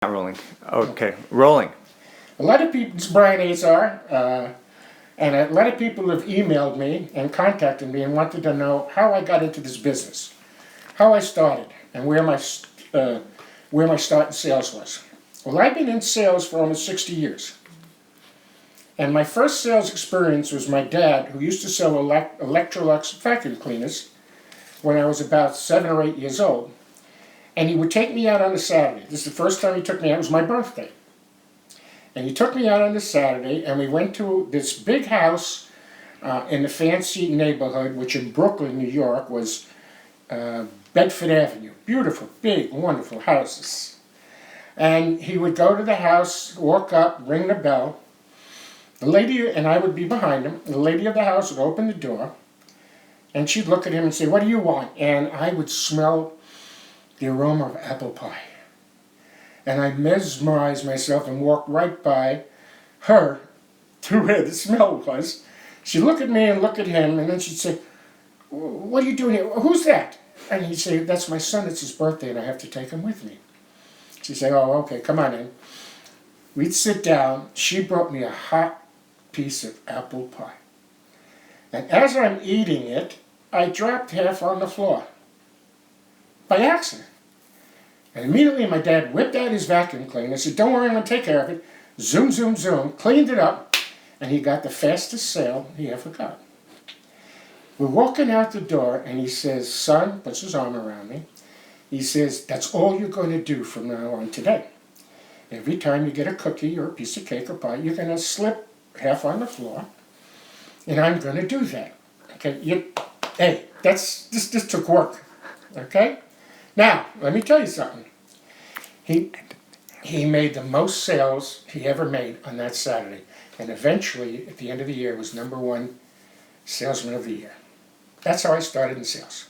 Not rolling. Okay, rolling. A lot of people, it's Brian Azar, and a lot of people have emailed me and contacted me and wanted to know how I got into this business, how I started, and where my start in sales was. Well, I've been in sales for almost 60 years. And my first sales experience was my dad, who used to sell Electrolux vacuum cleaners when I was about 7 or 8 years old. And he would take me out on a Saturday. This is the first time he took me out. It was my birthday. And he took me out on a Saturday, and we went to this big house in a fancy neighborhood, which in Brooklyn, New York, was Bedford Avenue. Beautiful, big, wonderful houses. And he would go to the house, walk up, ring the bell. The lady, and I would be behind him, the lady of the house would open the door, and she'd look at him and say, "What do you want?" And I would smell the aroma of apple pie. And I mesmerized myself and walked right by her to where the smell was. She'd look at me and look at him, and then she'd say, "What are you doing here? Who's that?" And he'd say, "That's my son, it's his birthday, and I have to take him with me." She'd say, "Oh, okay, come on in." We'd sit down. She brought me a hot piece of apple pie. And as I'm eating it, I dropped half on the floor. By accident. And immediately my dad whipped out his vacuum cleaner, said, "Don't worry, I'm going to take care of it." Zoom, zoom, zoom, cleaned it up, and he got the fastest sale he ever got. We're walking out the door, and he says, "Son," puts his arm around me, he says, "That's all you're going to do from now on today. Every time you get a cookie or a piece of cake or pie, you're going to slip half on the floor, and I'm going to do that." Okay, hey, this took work, okay? Now, let me tell you something. He made the most sales he ever made on that Saturday, and eventually, at the end of the year, was #1 salesman of the year. That's how I started in sales.